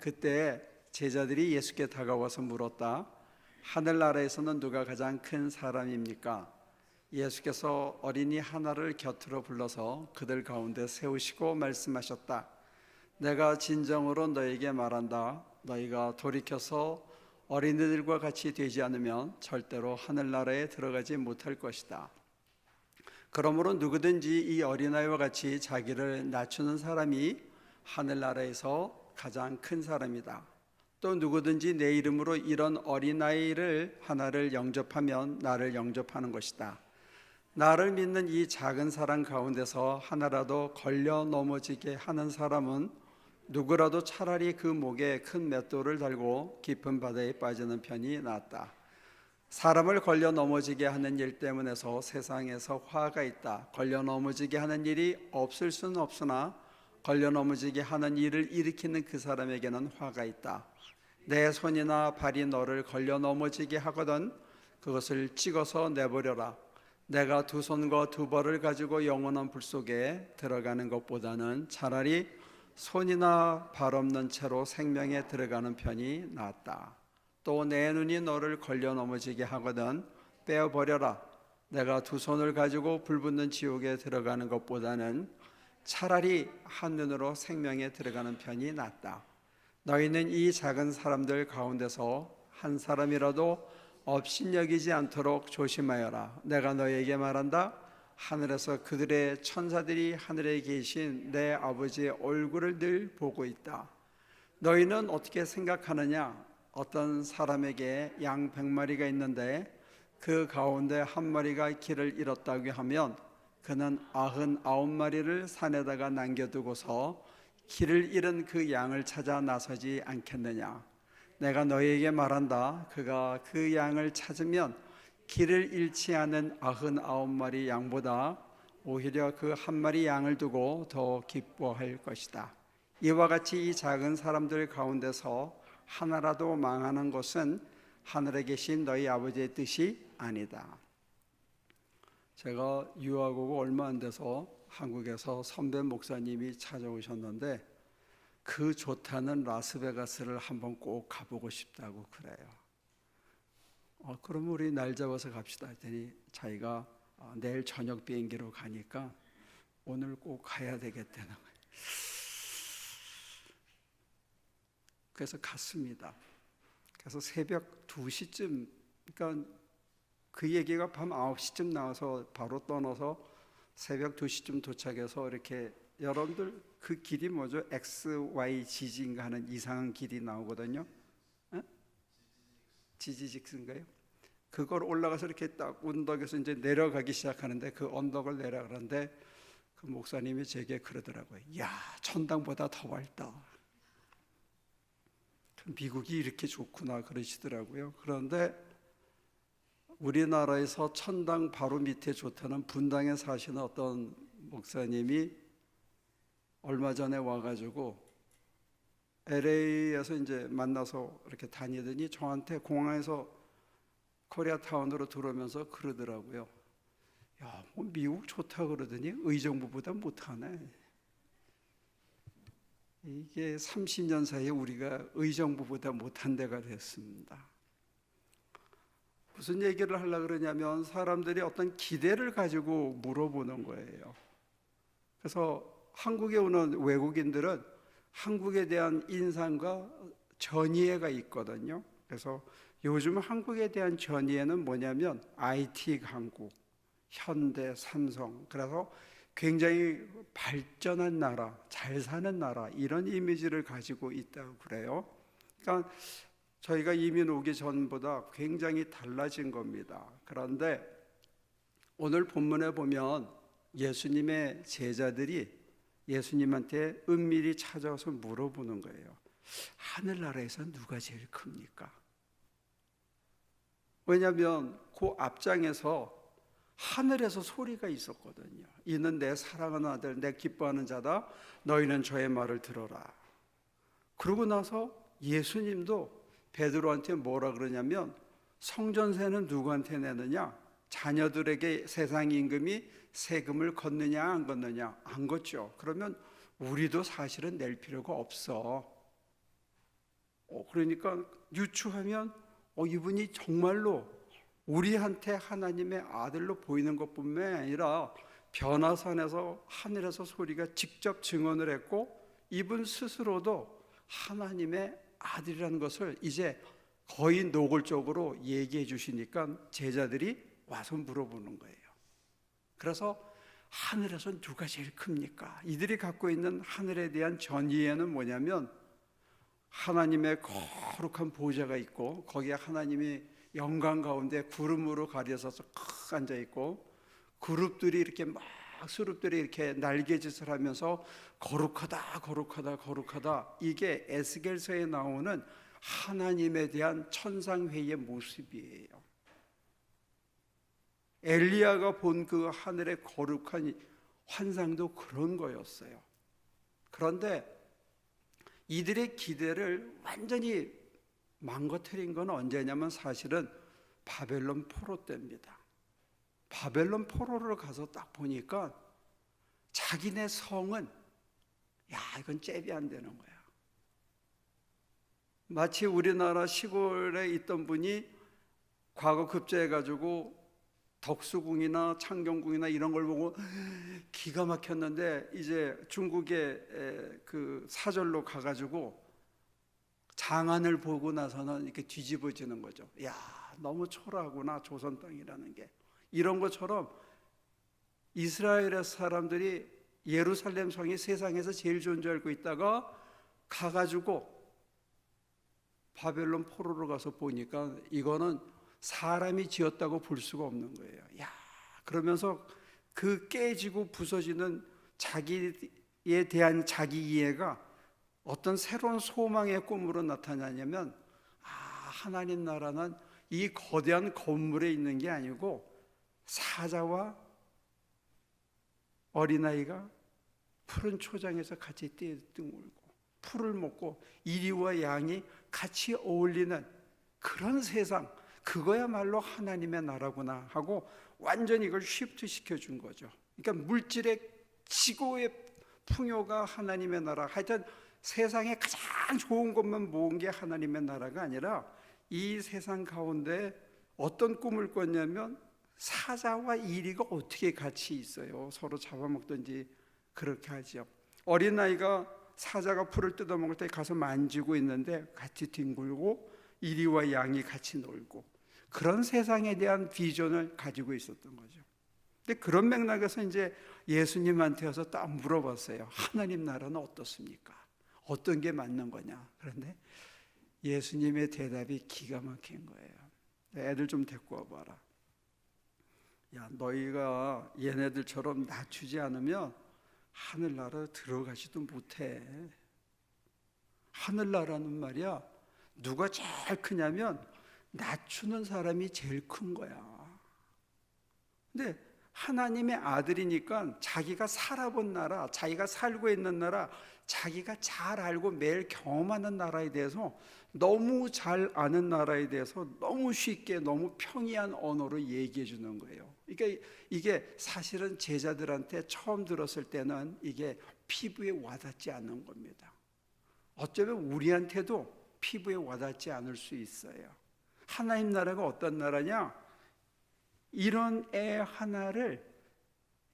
그때 제자들이 예수께 다가와서 물었다. 하늘나라에서는 누가 가장 큰 사람입니까? 예수께서 어린이 하나를 곁으로 불러서 그들 가운데 세우시고 말씀하셨다. 내가 진정으로 너에게 말한다. 너희가 돌이켜서 어린이들과 같이 되지 않으면 절대로 하늘나라에 들어가지 못할 것이다. 그러므로 누구든지 이 어린아이와 같이 자기를 낮추는 사람이 하늘나라에서 가장 큰 사람이다. 또 누구든지 내 이름으로 이런 어린아이를 하나를 영접하면 나를 영접하는 것이다. 나를 믿는 이 작은 사람 가운데서 하나라도 걸려 넘어지게 하는 사람은 누구라도 차라리 그 목에 큰 맷돌을 달고 깊은 바다에 빠지는 편이 낫다. 사람을 걸려 넘어지게 하는 일 때문에서 세상에서 화가 있다. 걸려 넘어지게 하는 일이 없을 수는 없으나 걸려 넘어지게 하는 일을 일으키는 그 사람에게는 화가 있다. 내 손이나 발이 너를 걸려 넘어지게 하거든 그것을 찍어서 내버려라. 내가 두 손과 두 발을 가지고 영원한 불 속에 들어가는 것보다는 차라리 손이나 발 없는 채로 생명에 들어가는 편이 낫다. 또 내 눈이 너를 걸려 넘어지게 하거든 빼어버려라. 내가 두 손을 가지고 불붙는 지옥에 들어가는 것보다는 차라리 한 눈으로 생명에 들어가는 편이 낫다. 너희는 이 작은 사람들 가운데서 한 사람이라도 업신여기지 않도록 조심하여라. 내가 너희에게 말한다. 하늘에서 그들의 천사들이 하늘에 계신 내 아버지의 얼굴을 늘 보고 있다. 너희는 어떻게 생각하느냐? 어떤 사람에게 양 100마리가 있는데 그 가운데 한 마리가 길을 잃었다고 하면 그는 99마리를 산에다가 남겨두고서 길을 잃은 그 양을 찾아 나서지 않겠느냐? 내가 너희에게 말한다. 그가 그 양을 찾으면 길을 잃지 않은 99마리 양보다 오히려 그 한 마리 양을 두고 더 기뻐할 것이다. 이와 같이 이 작은 사람들 가운데서 하나라도 망하는 것은 하늘에 계신 너희 아버지의 뜻이 아니다. 제가 유학 오고 얼마 안 돼서 한국에서 선배 목사님이 찾아오셨는데 그 좋다는 라스베가스를 한번 꼭 가보고 싶다고 그래요. 그럼 우리 날 잡아서 갑시다 했더니 자기가 내일 저녁 비행기로 가니까 오늘 꼭 가야 되겠다는 거예요. 그래서 갔습니다. 그래서 새벽 2시쯤, 그러니까 그 얘기가 밤 9시쯤 나와서 바로 떠나서 새벽 2시쯤 도착해서 이렇게 여러분들 그 길이 뭐죠? XYG인가 하는 이상한 길이 나오거든요. 지지직스인가요? 그걸 올라가서 이렇게 딱 언덕에서 이제 내려가기 시작하는데 그 언덕을 내려가는데 그 목사님이 제게 그러더라고요. 야, 천당보다 더 밝다. 미국이 이렇게 좋구나 그러시더라고요. 그런데 우리나라에서 천당 바로 밑에 좋다는 분당에 사시는 어떤 목사님이 얼마 전에 와가지고 LA에서 이제 만나서 이렇게 다니더니 저한테 공항에서 코리아타운으로 들어오면서 그러더라고요. 야, 뭐 미국 좋다 그러더니 의정부보다 못하네. 이게 30년 사이에 우리가 의정부보다 못한 데가 됐습니다. 무슨 얘기를 하려고 그러냐면 사람들이 어떤 기대를 가지고 물어보는 거예요. 그래서 한국에 오는 외국인들은 한국에 대한 인상과 전이해가 있거든요. 그래서 요즘 한국에 대한 전이해는 뭐냐면 IT 강국, 현대, 삼성, 그래서 굉장히 발전한 나라, 잘 사는 나라 이런 이미지를 가지고 있다고 그래요. 그러니까 저희가 이민 오기 전보다 굉장히 달라진 겁니다. 그런데 오늘 본문에 보면 예수님의 제자들이 예수님한테 은밀히 찾아와서 물어보는 거예요. 하늘나라에서 누가 제일 큽니까? 왜냐하면 그 앞장에서 하늘에서 소리가 있었거든요. 이는 내 사랑하는 아들, 내 기뻐하는 자다. 너희는 저의 말을 들어라. 그러고 나서 예수님도 베드로한테 뭐라 그러냐면 성전세는 누구한테 내느냐? 자녀들에게 세상 임금이 세금을 걷느냐 안 걷느냐? 안 걷죠. 그러면 우리도 사실은 낼 필요가 없어. 그러니까 유추하면 이분이 정말로 우리한테 하나님의 아들로 보이는 것뿐만 아니라 변화산에서 하늘에서 소리가 직접 증언을 했고 이분 스스로도 하나님의 아들이라는 것을 이제 거의 노골적으로 얘기해 주시니까 제자들이 와서 물어보는 거예요. 그래서 하늘에서 누가 제일 큽니까? 이들이 갖고 있는 하늘에 대한 전이해는 뭐냐면 하나님의 거룩한 보좌가 있고 거기에 하나님이 영광 가운데 구름으로 가려져서 크 앉아 있고 그룹들이 이렇게 막 수룹들이 이렇게 날개짓을 하면서 거룩하다 거룩하다 거룩하다, 이게 에스겔서에 나오는 하나님에 대한 천상회의의 모습이에요. 엘리야가 본 그 하늘의 거룩한 환상도 그런 거였어요. 그런데 이들의 기대를 완전히 망가뜨린 건 언제냐면 사실은 바벨론 포로 때입니다. 바벨론 포로를 가서 딱 보니까 자기네 성은 이건 잽이 안 되는 거야. 마치 우리나라 시골에 있던 분이 과거 급제해가지고 덕수궁이나 창경궁이나 이런 걸 보고 기가 막혔는데 이제 중국의 그 사절로 가가지고 장안을 보고 나서는 이렇게 뒤집어지는 거죠. 너무 초라하구나 조선 땅이라는 게. 이런 것처럼 이스라엘의 사람들이 예루살렘 성이 세상에서 제일 좋은 줄 알고 있다가 가가지고 바벨론 포로로 가서 보니까 이거는 사람이 지었다고 볼 수가 없는 거예요. 그러면서 그 깨지고 부서지는 자기에 대한 자기 이해가 어떤 새로운 소망의 꿈으로 나타나냐면 하나님 나라는 이 거대한 건물에 있는 게 아니고 사자와 어린아이가 푸른 초장에서 같이 떼뚱울고 풀을 먹고 이리와 양이 같이 어울리는 그런 세상, 그거야말로 하나님의 나라구나 하고 완전히 이걸 쉬프트 시켜준 거죠. 그러니까 물질의 지고의 풍요가 하나님의 나라, 하여튼 세상에 가장 좋은 것만 모은 게 하나님의 나라가 아니라 이 세상 가운데 어떤 꿈을 꿨냐면 사자와 이리가 어떻게 같이 있어요? 서로 잡아먹든지 그렇게 하죠. 어린아이가 사자가 풀을 뜯어먹을 때 가서 만지고 있는데 같이 뒹굴고 이리와 양이 같이 놀고, 그런 세상에 대한 비전을 가지고 있었던 거죠. 근데 그런 맥락에서 이제 예수님한테 와서 딱 물어봤어요. 하나님 나라는 어떻습니까? 어떤 게 맞는 거냐? 그런데 예수님의 대답이 기가 막힌 거예요. 애들 좀 데리고 와봐라. 너희가 얘네들처럼 낮추지 않으면 하늘나라 들어가지도 못해. 하늘나라는 말이야, 누가 제일 크냐면 낮추는 사람이 제일 큰 거야. 근데 하나님의 아들이니까 자기가 살아본 나라, 자기가 살고 있는 나라, 자기가 잘 알고 매일 경험하는 나라에 대해서, 너무 잘 아는 나라에 대해서 너무 쉽게 너무 평이한 언어로 얘기해 주는 거예요. 그러니까 이게 사실은 제자들한테 처음 들었을 때는 이게 피부에 와닿지 않는 겁니다. 어쩌면 우리한테도 피부에 와닿지 않을 수 있어요. 하나님 나라가 어떤 나라냐? 이런 애 하나를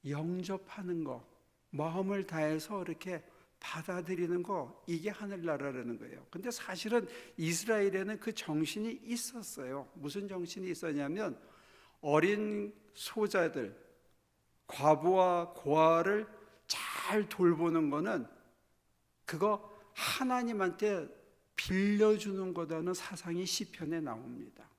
영접하는 거, 마음을 다해서 이렇게 받아들이는 거, 이게 하늘나라라는 거예요. 근데 사실은 이스라엘에는 그 정신이 있었어요. 무슨 정신이 있었냐면 어린 소자들, 과부와 고아를 잘 돌보는 거는 그거 하나님한테 빌려주는 거다는 사상이 시편에 나옵니다.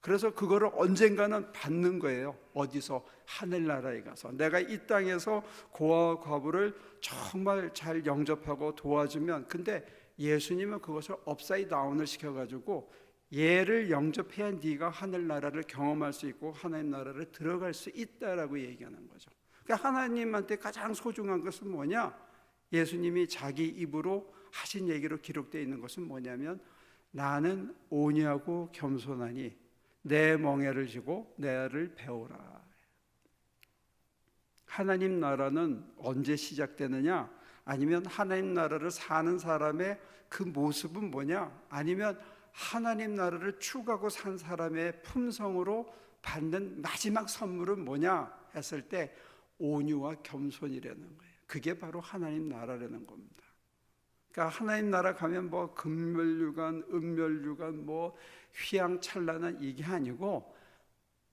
그래서 그거를 언젠가는 받는 거예요. 어디서? 하늘나라에 가서. 내가 이 땅에서 고아와 과부를 정말 잘 영접하고 도와주면, 근데 예수님은 그것을 업사이드 다운을 시켜가지고 얘를 영접해야 네가 하늘나라를 경험할 수 있고 하나님 나라를 들어갈 수 있다라고 얘기하는 거죠. 그러니까 하나님한테 가장 소중한 것은 뭐냐? 예수님이 자기 입으로 하신 얘기로 기록되어 있는 것은 뭐냐면, 나는 온유하고 겸손하니 내 멍에를 지고 내를 배우라. 하나님 나라는 언제 시작되느냐? 아니면 하나님 나라를 사는 사람의 그 모습은 뭐냐? 아니면 하나님 나라를 추구하고 산 사람의 품성으로 받는 마지막 선물은 뭐냐 했을 때 온유와 겸손이라는 거예요. 그게 바로 하나님 나라라는 겁니다. 그러니까 하나님 나라 가면 뭐 금멸류관, 은멸류관, 뭐 휘황찬란한 이게 아니고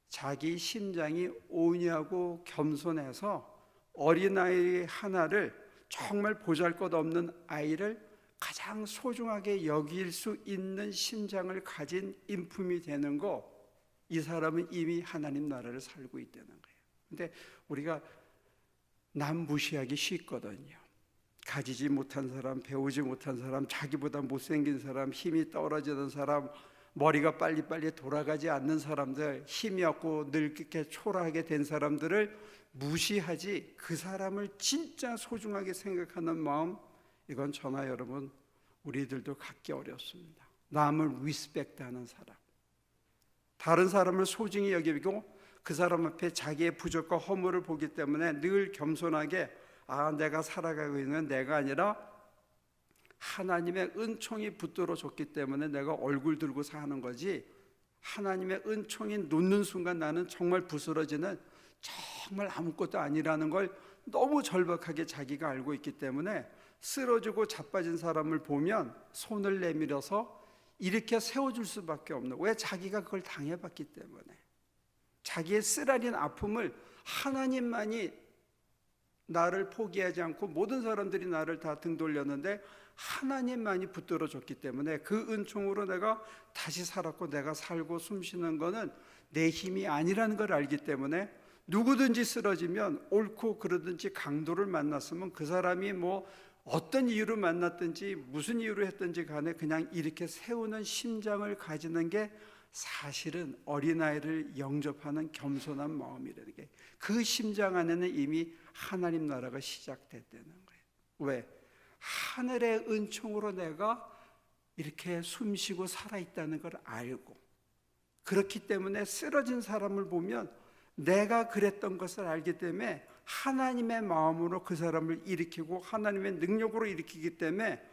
자기 심장이 온유하고 겸손해서 어린아이 하나를 정말 보잘것없는 아이를 가장 소중하게 여길 수 있는 심장을 가진 인품이 되는 거, 이 사람은 이미 하나님 나라를 살고 있다는 거예요. 근데 우리가 남 무시하기 쉽거든요. 가지지 못한 사람, 배우지 못한 사람, 자기보다 못생긴 사람, 힘이 떨어지는 사람, 머리가 빨리빨리 돌아가지 않는 사람들, 힘이 없고 늙게 초라하게 된 사람들을 무시하지, 그 사람을 진짜 소중하게 생각하는 마음, 이건 저나 여러분 우리들도 갖기 어렵습니다. 남을 리스펙트하는 사람, 다른 사람을 소중히 여기고 그 사람 앞에 자기의 부족과 허물을 보기 때문에 늘 겸손하게 내가 살아가고 있는 내가 아니라 하나님의 은총이 붙들어 줬기 때문에 내가 얼굴 들고 사는 거지, 하나님의 은총이 놓는 순간 나는 정말 부스러지는 정말 아무것도 아니라는 걸 너무 절박하게 자기가 알고 있기 때문에 쓰러지고 자빠진 사람을 보면 손을 내밀어서 이렇게 세워줄 수밖에 없는, 왜? 자기가 그걸 당해봤기 때문에. 자기의 쓰라린 아픔을 하나님만이 나를 포기하지 않고 모든 사람들이 나를 다 등 돌렸는데 하나님만이 붙들어 줬기 때문에 그 은총으로 내가 다시 살았고 내가 살고 숨쉬는 거는 내 힘이 아니라는 걸 알기 때문에 누구든지 쓰러지면 옳고 그러든지 강도를 만났으면 그 사람이 뭐 어떤 이유로 만났든지 무슨 이유로 했든지 간에 그냥 이렇게 세우는 심장을 가지는 게 사실은 어린아이를 영접하는 겸손한 마음이라는 게, 그 심장 안에는 이미 하나님 나라가 시작됐다는 거예요. 왜? 하늘의 은총으로 내가 이렇게 숨쉬고 살아있다는 걸 알고, 그렇기 때문에 쓰러진 사람을 보면 내가 그랬던 것을 알기 때문에 하나님의 마음으로 그 사람을 일으키고 하나님의 능력으로 일으키기 때문에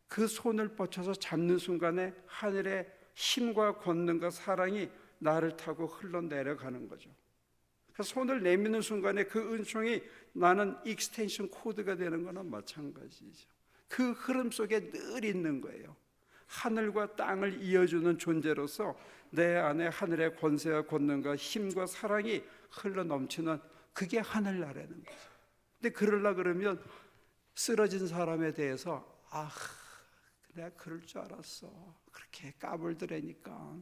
그 손을 뻗쳐서 잡는 순간에 하늘의 힘과 권능과 사랑이 나를 타고 흘러내려가는 거죠. 손을 내미는 순간에 그 은총이 나는 익스텐션 코드가 되는 거나 마찬가지죠. 그 흐름 속에 늘 있는 거예요. 하늘과 땅을 이어주는 존재로서 내 안에 하늘의 권세와 권능과 힘과 사랑이 흘러넘치는, 그게 하늘나라는 거죠. 근데 그러려 그러면 쓰러진 사람에 대해서 내가 그럴 줄 알았어, 그렇게 까불더라니까,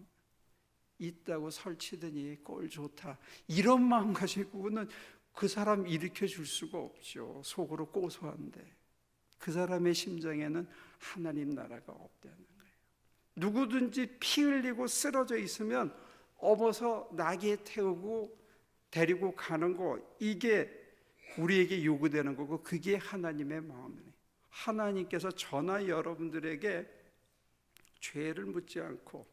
있다고 설치더니 꼴 좋다, 이런 마음 가지고는 그 사람 일으켜 줄 수가 없죠. 속으로 고소한데 그 사람의 심장에는 하나님 나라가 없다는 거예요. 누구든지 피 흘리고 쓰러져 있으면 업어서 나귀에 태우고 데리고 가는 거, 이게 우리에게 요구되는 거고, 그게 하나님의 마음이에요. 하나님께서 저나 여러분들에게 죄를 묻지 않고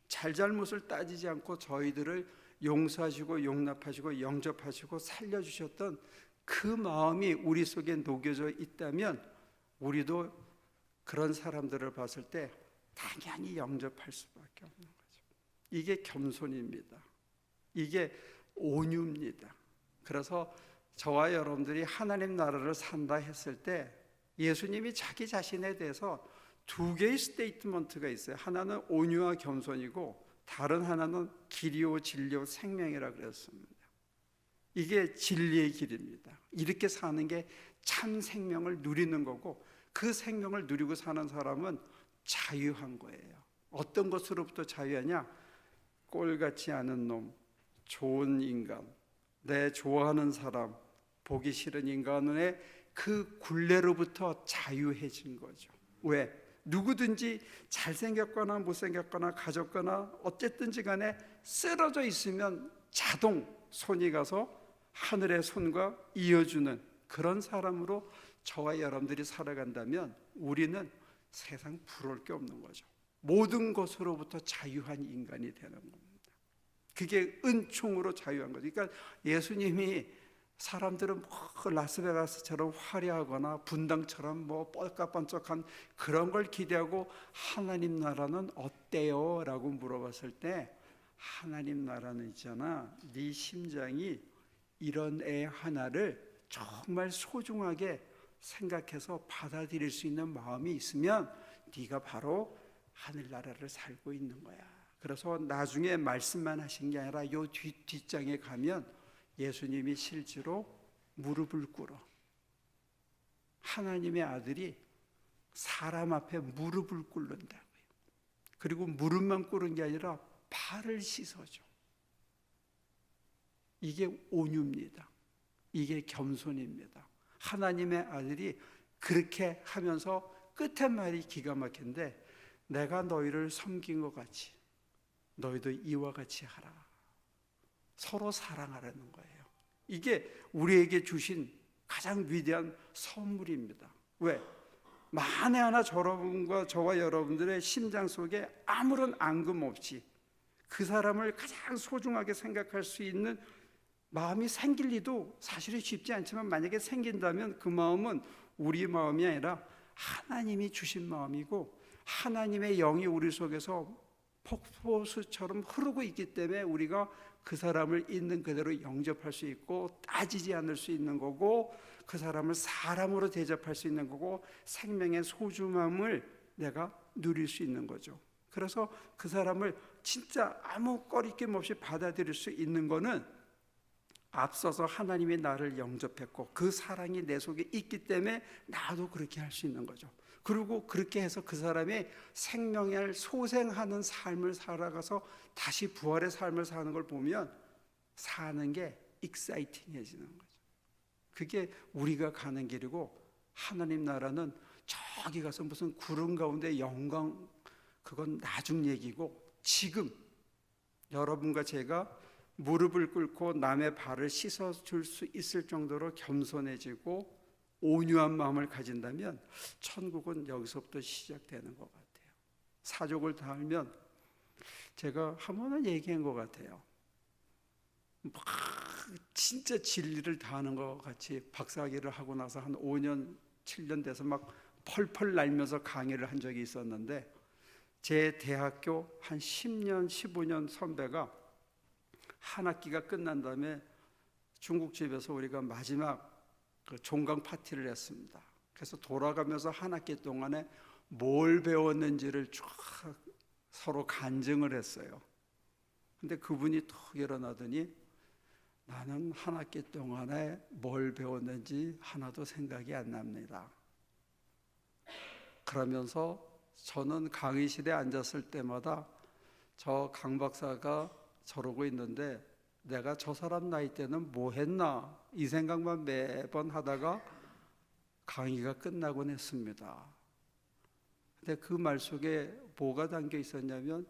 잘잘못을 따지지 않고 저희들을 용서하시고 용납하시고 영접하시고 살려주셨던 그 마음이 우리 속에 녹여져 있다면 우리도 그런 사람들을 봤을 때 당연히 영접할 수밖에 없는 거죠. 이게 겸손입니다. 이게 온유입니다. 그래서 저와 여러분들이 하나님 나라를 산다 했을 때 예수님이 자기 자신에 대해서 두 개의 스테이트먼트가 있어요. 하나는 온유와 겸손이고 다른 하나는 길이요 진리요 생명이라고 그랬습니다. 이게 진리의 길입니다. 이렇게 사는 게 참 생명을 누리는 거고, 그 생명을 누리고 사는 사람은 자유한 거예요. 어떤 것으로부터 자유하냐? 꼴같지 않은 놈, 좋은 인간, 내 좋아하는 사람, 보기 싫은 인간의 그 굴레로부터 자유해진 거죠. 왜? 누구든지 잘생겼거나 못생겼거나 가졌거나 어쨌든지 간에 쓰러져 있으면 자동 손이 가서 하늘의 손과 이어주는 그런 사람으로 저와 여러분들이 살아간다면 우리는 세상 부러울 게 없는 거죠. 모든 것으로부터 자유한 인간이 되는 겁니다. 그게 은총으로 자유한 거죠. 그러니까 예수님이 사람들은 뭐 라스베가스처럼 화려하거나 분당처럼 뭐 뻘까번쩍한 그런 걸 기대하고 하나님 나라는 어때요? 라고 물어봤을 때 하나님 나라는 있잖아, 네 심장이 이런 애 하나를 정말 소중하게 생각해서 받아들일 수 있는 마음이 있으면 네가 바로 하늘나라를 살고 있는 거야. 그래서 나중에 말씀만 하신 게 아니라 요 뒷장에 가면 예수님이 실제로 무릎을 꿇어, 하나님의 아들이 사람 앞에 무릎을 꿇는다고요. 그리고 무릎만 꿇은 게 아니라 발을 씻어줘. 이게 온유입니다. 이게 겸손입니다. 하나님의 아들이 그렇게 하면서 끝에 말이 기가 막힌데, 내가 너희를 섬긴 것 같이 너희도 이와 같이 하라. 서로 사랑하라는 거예요. 이게 우리에게 주신 가장 위대한 선물입니다. 왜? 만에 하나 여러분과 저와 여러분들의 심장 속에 아무런 앙금 없이 그 사람을 가장 소중하게 생각할 수 있는 마음이 생길 리도 사실은 쉽지 않지만, 만약에 생긴다면 그 마음은 우리 마음이 아니라 하나님이 주신 마음이고, 하나님의 영이 우리 속에서 폭포수처럼 흐르고 있기 때문에 우리가 그 사람을 있는 그대로 영접할 수 있고 따지지 않을 수 있는 거고, 그 사람을 사람으로 대접할 수 있는 거고, 생명의 소중함을 내가 누릴 수 있는 거죠. 그래서 그 사람을 진짜 아무 꺼리낌 없이 받아들일 수 있는 거는 앞서서 하나님이 나를 영접했고 그 사랑이 내 속에 있기 때문에 나도 그렇게 할 수 있는 거죠. 그리고 그렇게 해서 그 사람이 생명을 소생하는 삶을 살아가서 다시 부활의 삶을 사는 걸 보면 사는 게 익사이팅해지는 거죠. 그게 우리가 가는 길이고, 하나님 나라는 저기 가서 무슨 구름 가운데 영광, 그건 나중 얘기고, 지금 여러분과 제가 무릎을 꿇고 남의 발을 씻어줄 수 있을 정도로 겸손해지고 온유한 마음을 가진다면 천국은 여기서부터 시작되는 것 같아요. 사족을 다하면, 제가 한 번은 얘기한 것 같아요. 막 진짜 진리를 다하는 것 같이 박사학위를 하고 나서 한 5년 7년 돼서 막 펄펄 날면서 강의를 한 적이 있었는데, 제 대학교 한 10년 15년 선배가 한 학기가 끝난 다음에 중국집에서 우리가 마지막 그 종강 파티를 했습니다. 그래서 돌아가면서 한 학기 동안에 뭘 배웠는지를 쭉 서로 간증을 했어요. 근데 그분이 툭 일어나더니 나는 한 학기 동안에 뭘 배웠는지 하나도 생각이 안 납니다. 그러면서 저는 강의실에 앉았을 때마다 저 강 박사가 저러고 있는데, 내가 저 사람 나이 때는 뭐 했나 이 생각만 매번 하다가 강의가 끝나곤 했습니다. 근데 그 말 속에 뭐가 담겨 있었냐면,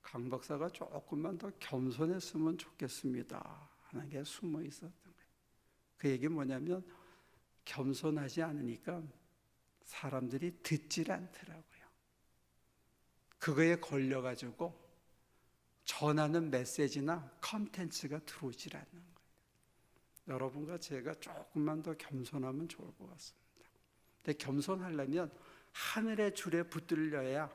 강 박사가 조금만 더 겸손했으면 좋겠습니다 하는 게 숨어 있었던 거예요. 그 얘기 뭐냐면, 겸손하지 않으니까 사람들이 듣질 않더라고요. 그거에 걸려가지고 전하는 메시지나 컨텐츠가 들어오질 않는 거예요. 여러분과 제가 조금만 더 겸손하면 좋을 것 같습니다. 근데 겸손하려면 하늘의 줄에 붙들려야,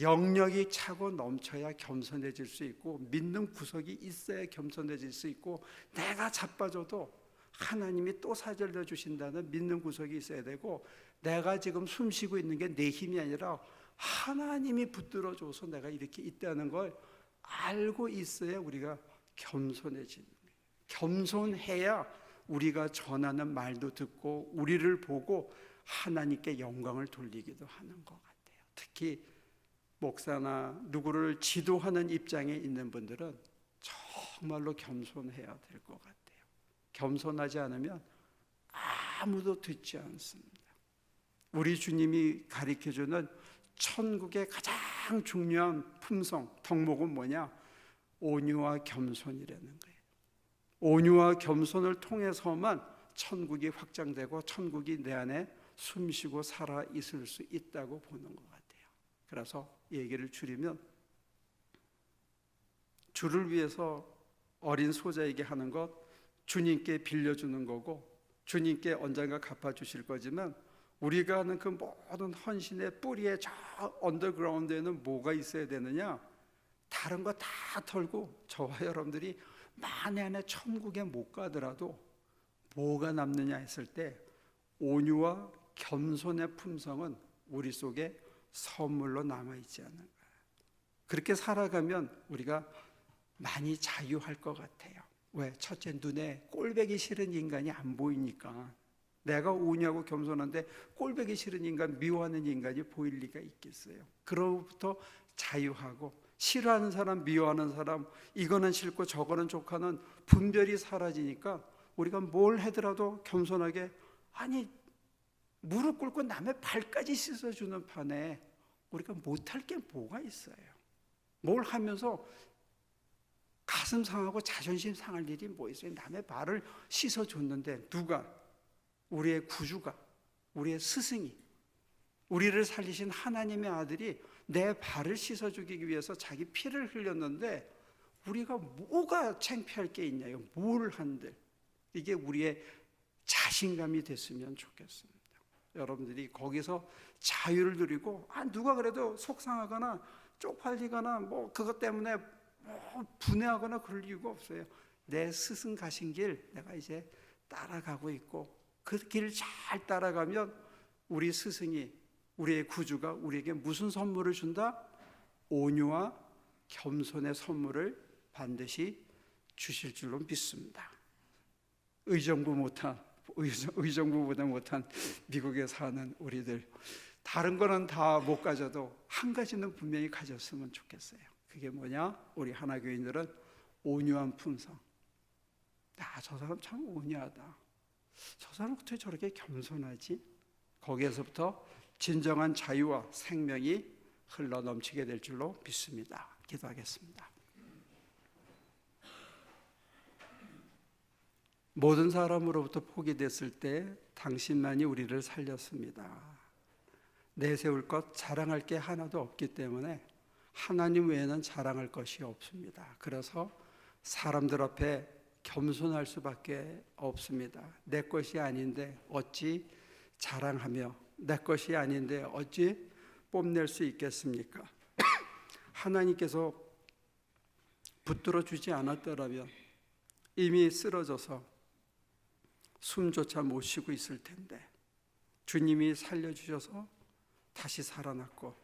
영역이 차고 넘쳐야 겸손해질 수 있고, 믿는 구석이 있어야 겸손해질 수 있고, 내가 자빠져도 하나님이 또 사절려 주신다는 믿는 구석이 있어야 되고, 내가 지금 숨 쉬고 있는 게 내 힘이 아니라 하나님이 붙들어줘서 내가 이렇게 있다는 걸 알고 있어야 우리가 겸손해지는 거예요. 겸손해야 우리가 전하는 말도 듣고 우리를 보고 하나님께 영광을 돌리기도 하는 것 같아요. 특히 목사나 누구를 지도하는 입장에 있는 분들은 정말로 겸손해야 될 것 같아요. 겸손하지 않으면 아무도 듣지 않습니다. 우리 주님이 가르쳐주는 천국의 가장 중요한 품성, 덕목은 뭐냐? 온유와 겸손이라는 거예요. 온유와 겸손을 통해서만 천국이 확장되고 천국이 내 안에 숨쉬고 살아 있을 수 있다고 보는 것 같아요. 그래서 얘기를 줄이면, 주를 위해서 어린 소자에게 하는 것, 주님께 빌려주는 거고 주님께 언젠가 갚아주실 거지만 우리가 하는 그 모든 헌신의 뿌리에 저 언더그라운드에는 뭐가 있어야 되느냐? 다른 거 다 털고 저와 여러분들이 만에 안에 천국에 못 가더라도 뭐가 남느냐 했을 때 온유와 겸손의 품성은 우리 속에 선물로 남아있지 않는 거예요. 그렇게 살아가면 우리가 많이 자유할 것 같아요. 왜? 첫째, 눈에 꼴보기 싫은 인간이 안 보이니까. 내가 온유하고 겸손한데 꼴보기 싫은 인간, 미워하는 인간이 보일 리가 있겠어요. 그로부터 자유하고 싫어하는 사람, 미워하는 사람, 이거는 싫고 저거는 좋고는 분별이 사라지니까 우리가 뭘 하더라도 겸손하게, 아니 무릎 꿇고 남의 발까지 씻어주는 판에 우리가 못할 게 뭐가 있어요? 뭘 하면서 가슴 상하고 자존심 상할 일이 뭐 있어요? 남의 발을 씻어줬는데 누가? 우리의 구주가, 우리의 스승이, 우리를 살리신 하나님의 아들이 내 발을 씻어주기 위해서 자기 피를 흘렸는데 우리가 뭐가 창피할 게 있냐요? 뭘 한들. 이게 우리의 자신감이 됐으면 좋겠습니다. 여러분들이 거기서 자유를 누리고 누가 그래도 속상하거나 쪽팔리거나 뭐 그것 때문에 분해하거나 그럴 이유가 없어요. 내 스승 가신 길 내가 이제 따라가고 있고 그 길 잘 따라가면 우리 스승이, 우리의 구주가 우리에게 무슨 선물을 준다? 온유와 겸손의 선물을 반드시 주실 줄로 믿습니다. 의정부보다 못한 미국에 사는 우리들, 다른 거는 다 못 가져도 한 가지는 분명히 가졌으면 좋겠어요. 그게 뭐냐? 우리 하나교인들은 온유한 품성. 저 사람 참 온유하다. 저 사람 어떻게 저렇게 겸손하지? 거기에서부터 진정한 자유와 생명이 흘러넘치게 될 줄로 믿습니다. 기도하겠습니다. 모든 사람으로부터 포기됐을 때 당신만이 우리를 살렸습니다. 내세울 것, 자랑할 게 하나도 없기 때문에 하나님 외에는 자랑할 것이 없습니다. 그래서 사람들 앞에 겸손할 수밖에 없습니다. 내 것이 아닌데 어찌 자랑하며 내 것이 아닌데 어찌 뽐낼 수 있겠습니까? 하나님께서 붙들어 주지 않았더라면 이미 쓰러져서 숨조차 못 쉬고 있을 텐데 주님이 살려주셔서 다시 살아났고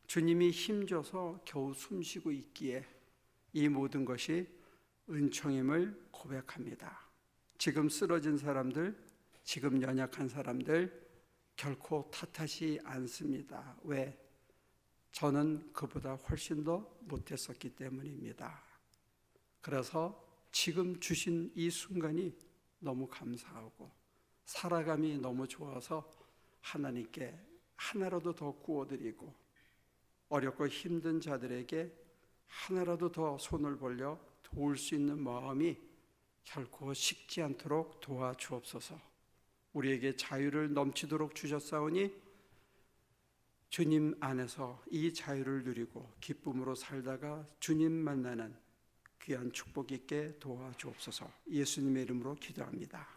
주님이 힘줘서 겨우 숨쉬고 있기에 이 모든 것이 은총임을 고백합니다. 지금 쓰러진 사람들, 지금 연약한 사람들 결코 탓하지 않습니다. 왜? 저는 그보다 훨씬 더 못했었기 때문입니다. 그래서 지금 주신 이 순간이 너무 감사하고 살아감이 너무 좋아서 하나님께 하나라도 더 구워드리고 어렵고 힘든 자들에게 하나라도 더 손을 벌려 도울 수 있는 마음이 결코 식지 않도록 도와주옵소서. 우리에게 자유를 넘치도록 주셨사오니 주님 안에서 이 자유를 누리고 기쁨으로 살다가 주님 만나는 귀한 축복 있게 도와주옵소서. 예수님의 이름으로 기도합니다.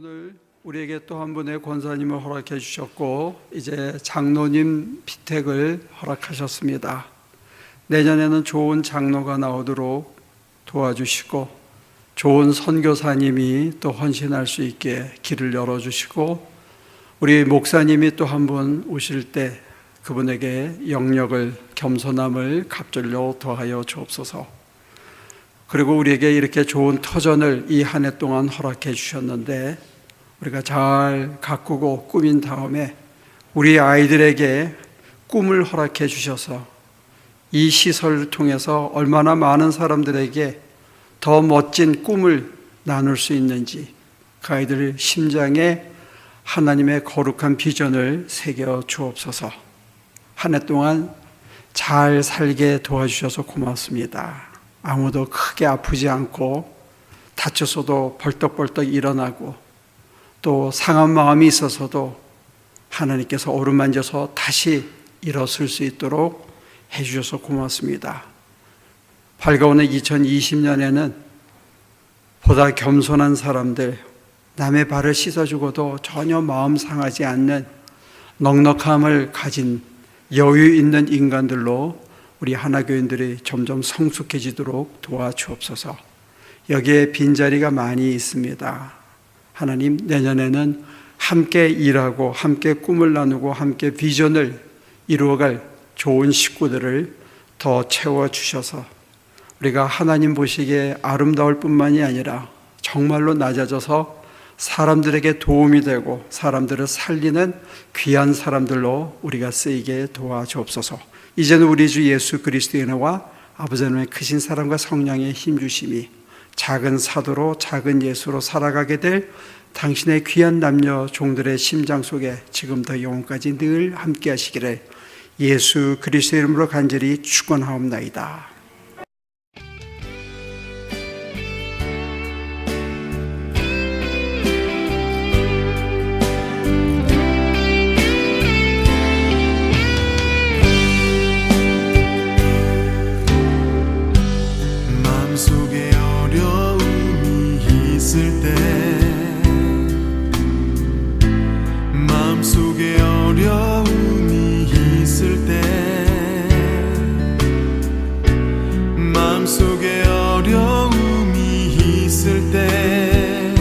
오늘 우리에게 또 한 분의 권사님을 허락해 주셨고 이제 장로님 피택을 허락하셨습니다. 내년에는 좋은 장로가 나오도록 도와주시고 좋은 선교사님이 또 헌신할 수 있게 길을 열어주시고 우리 목사님이 또 한 분 오실 때 그분에게 영력을 겸손함을 갑절로 더하여 주옵소서. 그리고 우리에게 이렇게 좋은 터전을 이 한 해 동안 허락해 주셨는데 우리가 잘 가꾸고 꾸민 다음에 우리 아이들에게 꿈을 허락해 주셔서 이 시설을 통해서 얼마나 많은 사람들에게 더 멋진 꿈을 나눌 수 있는지 그 아이들 심장에 하나님의 거룩한 비전을 새겨 주옵소서. 한 해 동안 잘 살게 도와주셔서 고맙습니다. 아무도 크게 아프지 않고 다쳤어도 벌떡벌떡 일어나고 또 상한 마음이 있어서도 하나님께서 어루만져서 다시 일어설 수 있도록 해주셔서 고맙습니다. 밝아오는 2020년에는 보다 겸손한 사람들, 남의 발을 씻어주고도 전혀 마음 상하지 않는 넉넉함을 가진 여유 있는 인간들로 우리 하나교인들이 점점 성숙해지도록 도와주옵소서. 여기에 빈자리가 많이 있습니다. 하나님, 내년에는 함께 일하고 함께 꿈을 나누고 함께 비전을 이루어갈 좋은 식구들을 더 채워주셔서 우리가 하나님 보시기에 아름다울 뿐만이 아니라 정말로 낮아져서 사람들에게 도움이 되고 사람들을 살리는 귀한 사람들로 우리가 쓰이게 도와주옵소서. 이제는 우리 주 예수 그리스도의 은혜와 아버지 하나님의 크신 사랑과 성령의 힘주심이 작은 사도로 작은 예수로 살아가게 될 당신의 귀한 남녀 종들의 심장 속에 지금부터 영원까지 늘 함께 하시기를 예수 그리스도의 이름으로 간절히 축원하옵나이다. 마음속에 어려움이 있을 때 마음속에 어려움이 있을 때 마음속에 어려움이 있을 때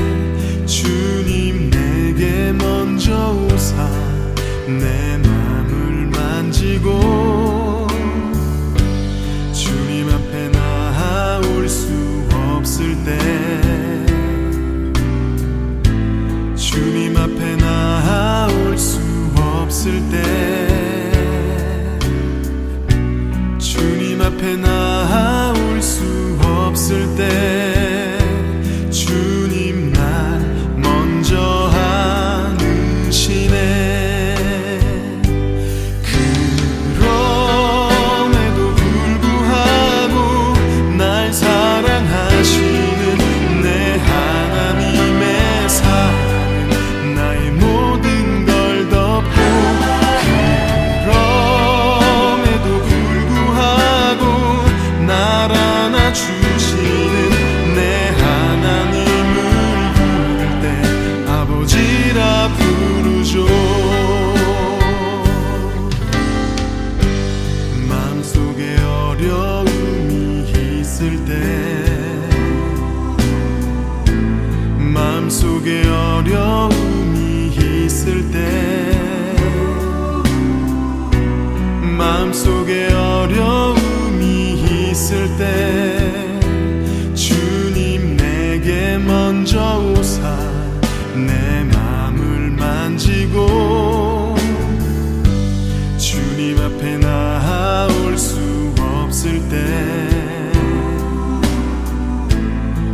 주님 내게 먼저 오사 내 마음을 만지고 주님 앞에 나아올 수 없을 때 주님 앞에 나아올 수 없을 때 주님 앞에 나아올 수 없을 때 주님 날 먼저 안으시네. 그럼에도 불구하고 날 사랑하시는 내 하나님의 사랑은 나의 모든 걸 덮고 그럼에도 불구하고 날 안아주시는 내 하나님을 부를 때 아버지라 부르죠. 마음속에 어려움이 있을 때 마음속에 어려움이 있을 때 마음속에 어려움이 있을 때 주님 내게 먼저 오사 내 마음을 만지고 주님 앞에 나아올 수 없을 때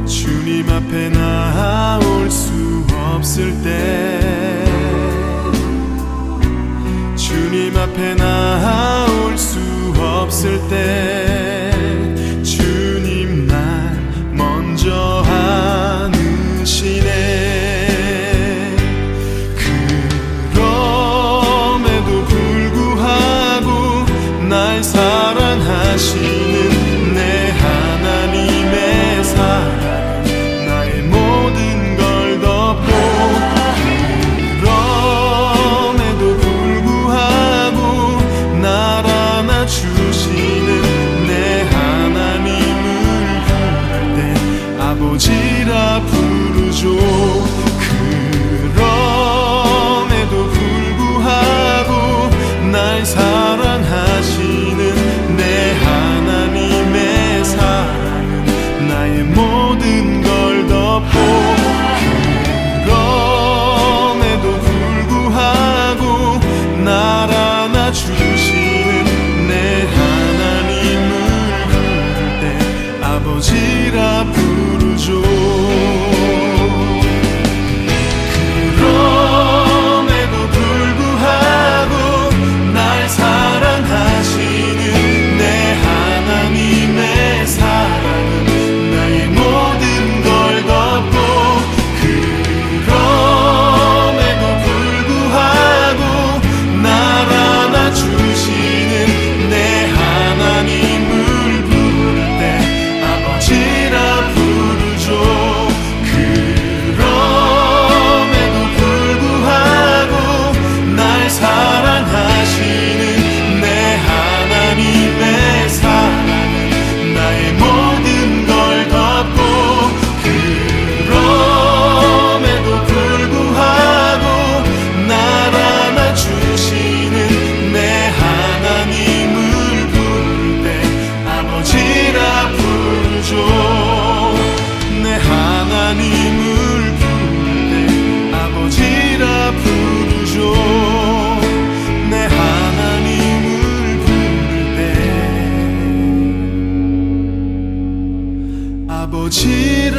주님 앞에 나아올 수 없을 때 주님 앞에 나아올 수 없을 때 주님 날 먼저 안으시네. 그럼에도 불구하고 날 사랑하시는 내 하나님의 사랑 나의 모든 걸 덮고 아버지라 부르죠. 그럼에도 불구하고 날 사랑하시는 내 하나님의 사랑은 나의 모든 걸 덮고, 그럼에도 불구하고 날 안아주시는 내 하나님을 부를 때 아버지라 부르죠. 그럼에도 불구하고 날 사랑하시는 내 하나님의 사랑은 나의 모든 걸 덮고, 그럼에도 불구하고 날 안아주시는 내 하나님을 부를 때 아버지라 부르죠. 내 하나님을 부를 때 아버지라 부르죠. 내 하나님을 부를 때 아버지라